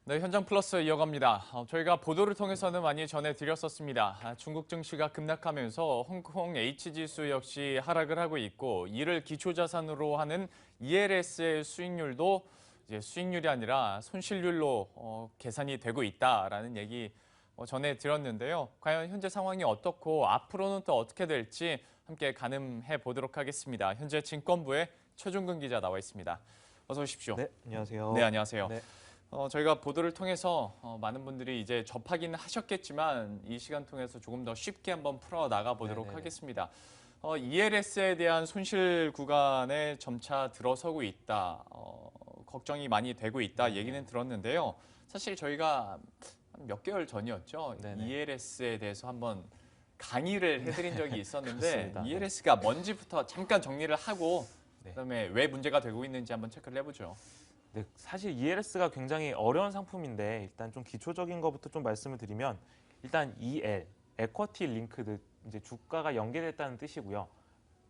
네, 현장 플러스 이어갑니다. 저희가 보도를 통해서는 많이 전해드렸었습니다. 중국 증시가 급락하면서 홍콩 H지수 역시 하락을 하고 있고 이를 기초자산으로 하는 ELS의 수익률도 이제 수익률이 아니라 손실률로 계산이 되고 있다라는 얘기 전해드렸는데요. 과연 현재 상황이 어떻고 앞으로는 또 어떻게 될지 함께 가늠해 보도록 하겠습니다. 현재 증권부의 최종근 기자 나와 있습니다. 어서 오십시오. 네, 안녕하세요. 네, 안녕하세요. 네, 저희가 보도를 통해서 많은 분들이 이제 접하기는 하셨겠지만 이 시간 통해서 조금 더 쉽게 한번 풀어 나가 보도록 네네네. 하겠습니다. ELS에 대한 손실 구간에 점차 들어서고 있다. 걱정이 많이 되고 있다 얘기는 들었는데요. 사실 저희가 몇 개월 전이었죠. 네네. ELS에 대해서 한번 강의를 해드린 적이 있었는데 그렇습니다. 네. ELS가 뭔지부터 잠깐 정리를 하고 네. 그다음에 왜 문제가 되고 있는지 한번 체크를 해보죠. 네, 사실 ELS가 굉장히 어려운 상품인데 일단 좀 기초적인 것부터 좀 말씀을 드리면 일단 EL, Equity Linked, 이제 주가가 연계됐다는 뜻이고요.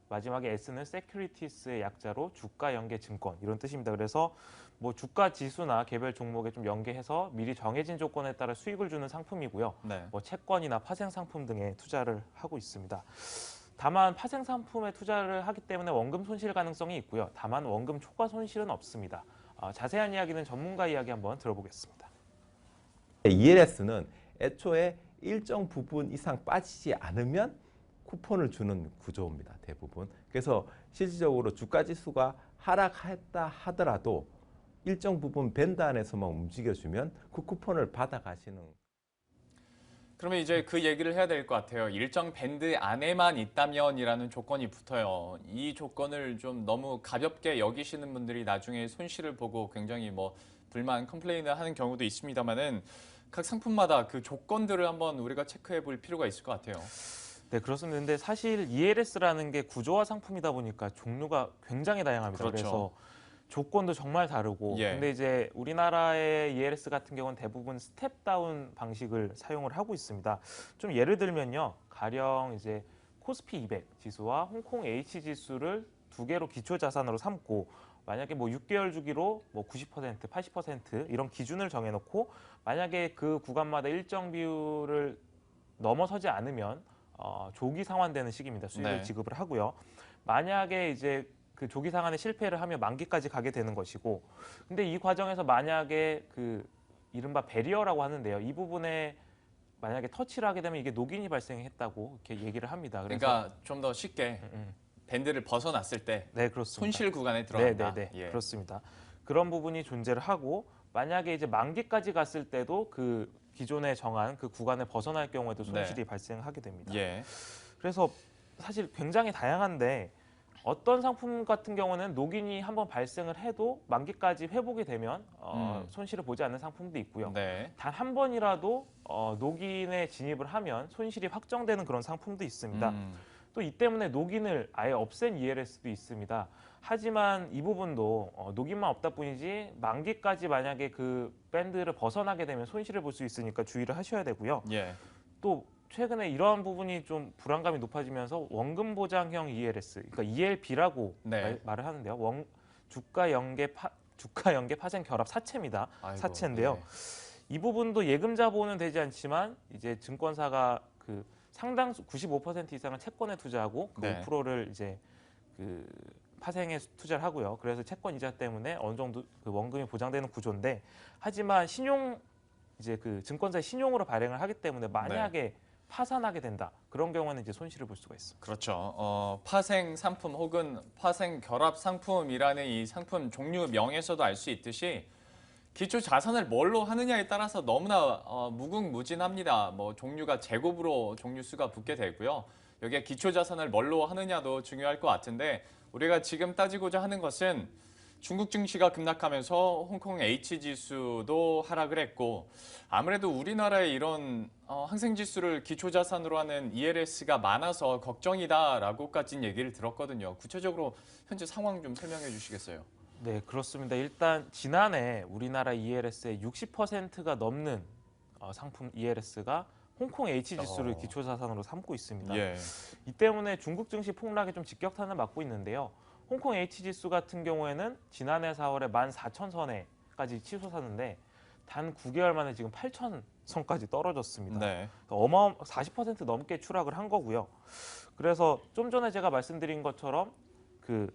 마지막에 S는 Securities의 약자로 주가 연계 증권 이런 뜻입니다. 그래서 뭐 주가 지수나 개별 종목에 좀 연계해서 미리 정해진 조건에 따라 수익을 주는 상품이고요. 네. 뭐 채권이나 파생 상품 등에 투자를 하고 있습니다. 다만 파생 상품에 투자를 하기 때문에 원금 손실 가능성이 있고요. 다만 원금 초과 손실은 없습니다. 자세한 이야기는 전문가 이야기 한번 들어보겠습니다. ELS는 애초에 일정 부분 이상 빠지지 않으면 쿠폰을 주는 구조입니다. 대부분. 그래서 실질적으로 주가지수가 하락했다 하더라도 일정 부분 밴드 안에서만 움직여주면 그 쿠폰을 받아가시는. 그러면 이제 그 얘기를 해야 될 것 같아요. 일정 밴드 안에만 있다면이라는 조건이 붙어요. 이 조건을 좀 너무 가볍게 여기시는 분들이 나중에 손실을 보고 굉장히 뭐 불만, 컴플레인을 하는 경우도 있습니다만은 각 상품마다 그 조건들을 한번 우리가 체크해 볼 필요가 있을 것 같아요. 네, 그렇습니다. 근데 사실 ELS라는 게 구조화 상품이다 보니까 종류가 굉장히 다양합니다. 그렇죠. 그래서 조건도 정말 다르고 예. 근데 이제 우리나라의 ELS 같은 경우는 대부분 스텝다운 방식을 사용을 하고 있습니다. 좀 예를 들면요. 가령 이제 코스피 200 지수와 홍콩 H 지수를 두 개로 기초 자산으로 삼고 만약에 뭐 6개월 주기로 뭐 90%, 80% 이런 기준을 정해 놓고 만약에 그 구간마다 일정 비율을 넘어서지 않으면 조기 상환되는 시기입니다. 수익을 네. 지급을 하고요. 만약에 이제 그 조기 상환에 실패를 하면 만기까지 가게 되는 것이고, 근데 이 과정에서 만약에 그 이른바 배리어라고 하는데요. 이 부분에 만약에 터치를 하게 되면 이게 녹인이 발생했다고 이렇게 얘기를 합니다. 그래서 그러니까 좀 더 쉽게 밴드를 벗어났을 때 네, 그렇습니다. 손실 구간에 들어간다. 네, 예. 그렇습니다. 그런 부분이 존재를 하고 만약에 이제 만기까지 갔을 때도 그 기존에 정한 그 구간을 벗어날 경우에도 손실이 네. 발생하게 됩니다. 예. 그래서 사실 굉장히 다양한데 어떤 상품 같은 경우는 녹인이 한번 발생을 해도 만기까지 회복이 되면 손실을 보지 않는 상품도 있고요. 네. 단 한 번이라도 녹인에 진입을 하면 손실이 확정되는 그런 상품도 있습니다. 또 이 때문에 녹인을 아예 없앤 ELS도 있습니다. 하지만 이 부분도 녹인만 없다 뿐이지 만기까지 만약에 그 밴드를 벗어나게 되면 손실을 볼 수 있으니까 주의를 하셔야 되고요. 예. 또 최근에 이러한 부분이 좀 불안감이 높아지면서 원금 보장형 ELS, 그러니까 ELB라고 네. 말을 하는데요. 주가 연계 파생 결합 사채입니다. 아이고, 사채인데요. 예. 이 부분도 예금자 보호는 되지 않지만 이제 증권사가 그 상당수 95% 이상을 채권에 투자하고 그 네. 5%를 이제 그 파생에 투자를 하고요. 그래서 채권 이자 때문에 어느 정도 그 원금이 보장되는 구조인데 하지만 이제 그 증권사의 신용으로 발행을 하기 때문에 만약에 파산하게 된다. 그런 경우는 이제 손실을 볼 수가 있습니다. 그렇죠. 파생 상품 혹은 파생 결합 상품이라는 이 상품 종류명에서도 알 수 있듯이 기초 자산을 뭘로 하느냐에 따라서 너무나 무궁무진합니다. 뭐 종류가 제곱으로 종류 수가 붙게 되고요. 여기에 기초 자산을 뭘로 하느냐도 중요할 것 같은데 우리가 지금 따지고자 하는 것은 중국 증시가 급락하면서 홍콩 H지수도 하락을 했고 아무래도 우리나라의 이런 항생지수를 기초자산으로 하는 ELS가 많아서 걱정이다라고까지는 얘기를 들었거든요. 구체적으로 현재 상황 좀 설명해 주시겠어요? 네, 그렇습니다. 일단 지난해 우리나라 ELS의 60%가 넘는 상품 ELS가 홍콩 H지수를 기초자산으로 삼고 있습니다. 예. 이 때문에 중국 증시 폭락에 좀 직격탄을 맞고 있는데요. 홍콩 H지수 같은 경우에는 지난해 4월에 14,000선에까지 치솟았는데 단 9개월 만에 지금 8,000선까지 떨어졌습니다. 네. 어마어마 40% 넘게 추락을 한 거고요. 그래서 좀 전에 제가 말씀드린 것처럼 그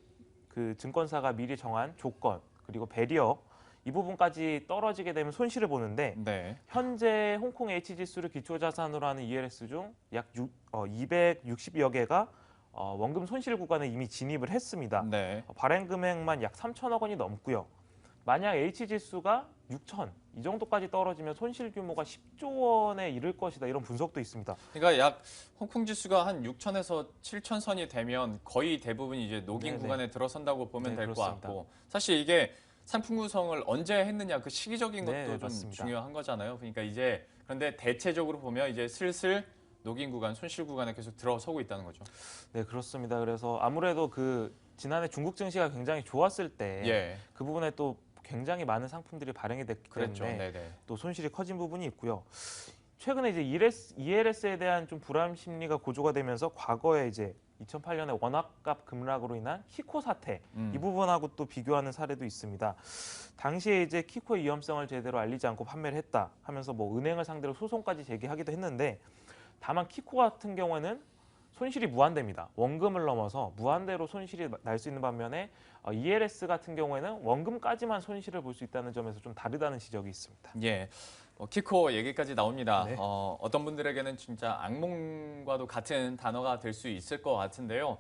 증권사가 미리 정한 조건 그리고 배리어 이 부분까지 떨어지게 되면 손실을 보는데 네. 현재 홍콩 H지수를 기초자산으로 하는 ELS 중 약 260여 개가 원금 손실 구간에 이미 진입을 했습니다. 네. 발행 금액만 약 3천억 원이 넘고요. 만약 H지수가 6천 이 정도까지 떨어지면 손실 규모가 10조 원에 이를 것이다 이런 분석도 있습니다. 그러니까 약 홍콩 지수가 한 6천에서 7천 선이 되면 거의 대부분 이제 녹인 네네. 구간에 들어선다고 보면 네, 될 것 그렇습니다. 같고 사실 이게 상품 구성을 언제 했느냐 그 시기적인 것도 네, 좀 맞습니다. 중요한 거잖아요. 그러니까 이제 그런데 대체적으로 보면 이제 슬슬 녹인 구간, 손실 구간에 계속 들어서고 있다는 거죠. 네, 그렇습니다. 그래서 아무래도 그 지난해 중국 증시가 굉장히 좋았을 때 예, 그 부분에 또 굉장히 많은 상품들이 발행이 됐기 그랬죠. 때문에 네네. 또 손실이 커진 부분이 있고요. 최근에 이제 ELS에 대한 좀 불안 심리가 고조가 되면서 과거에 이제 2008년에 원화값 급락으로 인한 키코 사태 이 부분하고 또 비교하는 사례도 있습니다. 당시에 이제 키코의 위험성을 제대로 알리지 않고 판매를 했다 하면서 뭐 은행을 상대로 소송까지 제기하기도 했는데 다만 키코 같은 경우에는 손실이 무한대입니다. 원금을 넘어서 무한대로 손실이 날 수 있는 반면에 ELS 같은 경우에는 원금까지만 손실을 볼 수 있다는 점에서 좀 다르다는 지적이 있습니다. 예, 키코 얘기까지 나옵니다. 네. 어떤 분들에게는 진짜 악몽과도 같은 단어가 될 수 있을 것 같은데요.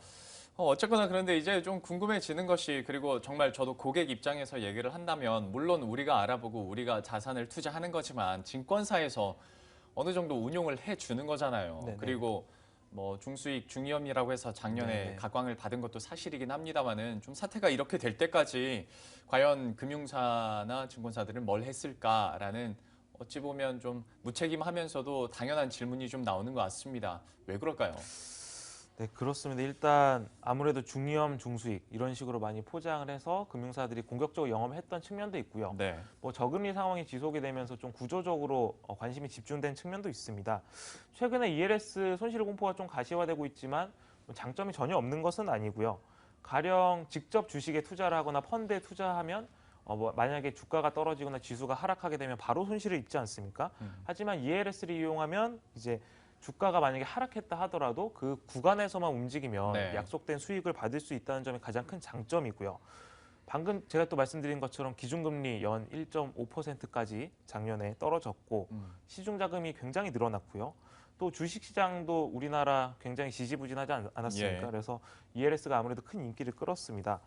어쨌거나 그런데 이제 좀 궁금해지는 것이 그리고 정말 저도 고객 입장에서 얘기를 한다면 물론 우리가 알아보고 우리가 자산을 투자하는 거지만 증권사에서 어느 정도 운용을 해주는 거잖아요. 네네. 그리고 뭐 중수익 중위험이라고 해서 작년에 네네. 각광을 받은 것도 사실이긴 합니다만은 좀 사태가 이렇게 될 때까지 과연 금융사나 증권사들은 뭘 했을까라는 어찌 보면 좀 무책임하면서도 당연한 질문이 좀 나오는 것 같습니다. 왜 그럴까요? 네, 그렇습니다. 일단 아무래도 중위험, 중수익 이런 식으로 많이 포장을 해서 금융사들이 공격적으로 영업했던 측면도 있고요. 네. 뭐 저금리 상황이 지속이 되면서 좀 구조적으로 관심이 집중된 측면도 있습니다. 최근에 ELS 손실 공포가 좀 가시화되고 있지만 장점이 전혀 없는 것은 아니고요. 가령 직접 주식에 투자를 하거나 펀드에 투자하면 뭐 만약에 주가가 떨어지거나 지수가 하락하게 되면 바로 손실을 입지 않습니까? 하지만 ELS를 이용하면 이제 주가가 만약에 하락했다 하더라도 그 구간에서만 움직이면 네. 약속된 수익을 받을 수 있다는 점이 가장 큰 장점이고요. 방금 제가 또 말씀드린 것처럼 기준금리 연 1.5%까지 작년에 떨어졌고 시중 자금이 굉장히 늘어났고요. 또 주식시장도 우리나라 굉장히 지지부진하지 않았습니까? 예. 그래서 ELS가 아무래도 큰 인기를 끌었습니다.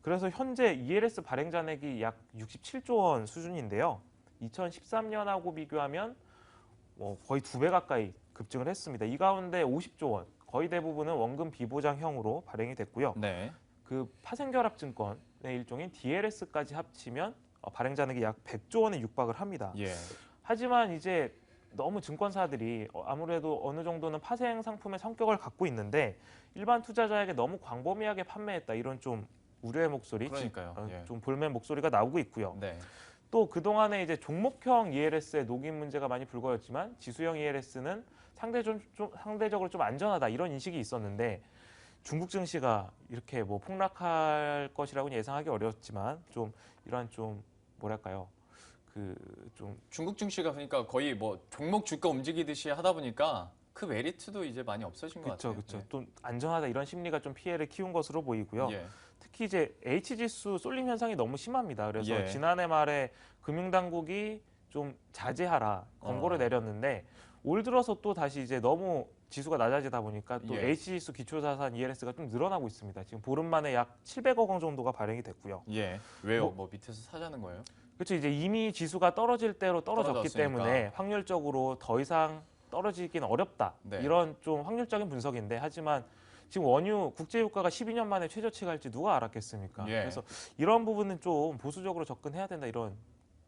그래서 현재 ELS 발행 잔액이 약 67조 원 수준인데요. 2013년하고 비교하면 거의 2배 가까이 급증을 했습니다. 이 가운데 50조 원, 거의 대부분은 원금 비보장형으로 발행이 됐고요. 네. 그 파생결합증권의 일종인 DLS까지 합치면 발행 잔액이 약 100조 원에 육박을 합니다. 예. 하지만 이제 너무 증권사들이 아무래도 어느 정도는 파생 상품의 성격을 갖고 있는데 일반 투자자에게 너무 광범위하게 판매했다 이런 좀 우려의 목소리, 그러니까요. 예. 좀 불만 목소리가 나오고 있고요. 네. 또 그동안에 이제 종목형 ELS의 녹인 문제가 많이 불거졌지만 지수형 ELS는 상대적으로 좀 안전하다 이런 인식이 있었는데 중국 증시가 이렇게 뭐 폭락할 것이라고는 예상하기 어려웠지만 좀 이러한 좀 뭐랄까요 좀 중국 증시가 그러니까 거의 뭐 종목 주가 움직이듯이 하다 보니까 그 메리트도 이제 많이 없어진 것 같아요. 그렇죠. 좀 안전하다 이런 심리가 좀 피해를 키운 것으로 보이고요. 예. 특히 이제 H지수 쏠림 현상이 너무 심합니다. 그래서 예. 지난해 말에 금융당국이 좀 자제하라 권고를 내렸는데 올 들어서 또 다시 이제 너무 지수가 낮아지다 보니까 또 예. H지수 기초자산 ELS가 좀 늘어나고 있습니다. 지금 보름 만에 약 700억 원 정도가 발행이 됐고요. 예. 왜요? 뭐 밑에서 사자는 거예요? 그렇죠. 이제 이미 지수가 떨어질 대로 떨어졌기 떨어졌으니까. 때문에 확률적으로 더 이상 떨어지기는 어렵다. 네. 이런 좀 확률적인 분석인데 하지만 지금 원유 국제유가가 12년 만에 최저치 갈지 누가 알았겠습니까? 예. 그래서 이런 부분은 좀 보수적으로 접근해야 된다 이런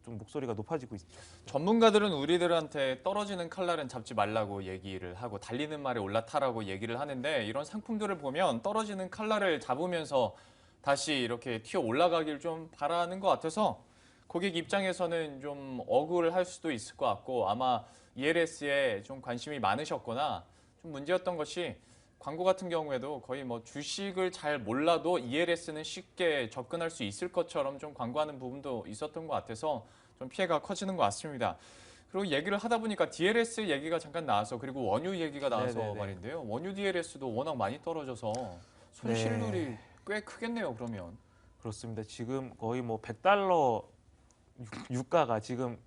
좀 목소리가 높아지고 있죠. 전문가들은 우리들한테 떨어지는 칼날은 잡지 말라고 얘기를 하고 달리는 말에 올라타라고 얘기를 하는데 이런 상품들을 보면 떨어지는 칼날을 잡으면서 다시 이렇게 튀어 올라가길 좀 바라는 것 같아서 고객 입장에서는 좀 억울할 수도 있을 것 같고 아마 ELS에 좀 관심이 많으셨거나 좀 문제였던 것이 광고 같은 경우에도 거의 뭐 주식을 잘 몰라도 ELS는 쉽게 접근할 수 있을 것처럼 좀 광고하는 부분도 있었던 것 같아서 좀 피해가 커지는 것 같습니다. 그리고 얘기를 하다 보니까 DLS 얘기가 잠깐 나와서 그리고 원유 얘기가 나와서 네네네. 말인데요. 원유 DLS도 워낙 많이 떨어져서 손실률이 네. 꽤 크겠네요. 그러면. 그렇습니다. 지금 거의 뭐 100달러 유가가 지금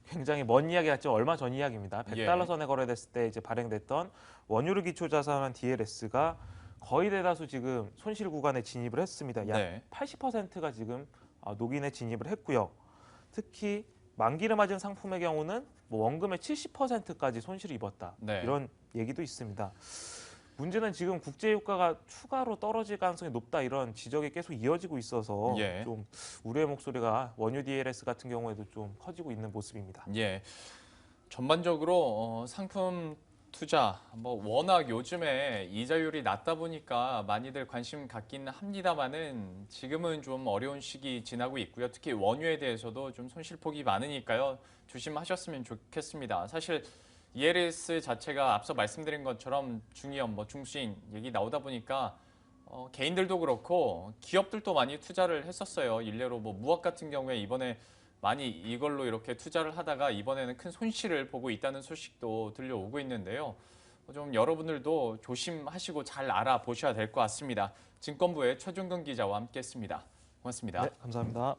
굉장히 먼 이야기 같지만 얼마 전 이야기입니다. 100달러 예. 선에 거래됐을 때 이제 발행됐던 원유를 기초 자산한 DLS가 거의 대다수 지금 손실 구간에 진입을 했습니다. 약 네. 80%가 지금 녹인에 진입을 했고요. 특히 만기를 맞은 상품의 경우는 뭐 원금의 70%까지 손실을 입었다. 네. 이런 얘기도 있습니다. 문제는 지금 국제 유가가 추가로 떨어질 가능성이 높다 이런 지적이 계속 이어지고 있어서 예. 좀 우려의 목소리가 원유 DLS 같은 경우에도 좀 커지고 있는 모습입니다. 예. 전반적으로 상품 투자 뭐 워낙 요즘에 이자율이 낮다 보니까 많이들 관심 갖긴 합니다만은 지금은 좀 어려운 시기 지나고 있고요. 특히 원유에 대해서도 좀 손실폭이 많으니까요. 조심하셨으면 좋겠습니다. 사실 ELS 자체가 앞서 말씀드린 것처럼 중위험, 뭐 중수인 얘기 나오다 보니까 개인들도 그렇고 기업들도 많이 투자를 했었어요. 일례로 뭐 무학 같은 경우에 이번에 많이 이걸로 이렇게 투자를 하다가 이번에는 큰 손실을 보고 있다는 소식도 들려오고 있는데요. 좀 여러분들도 조심하시고 잘 알아보셔야 될 것 같습니다. 증권부의 최준근 기자와 함께했습니다. 고맙습니다. 네, 감사합니다.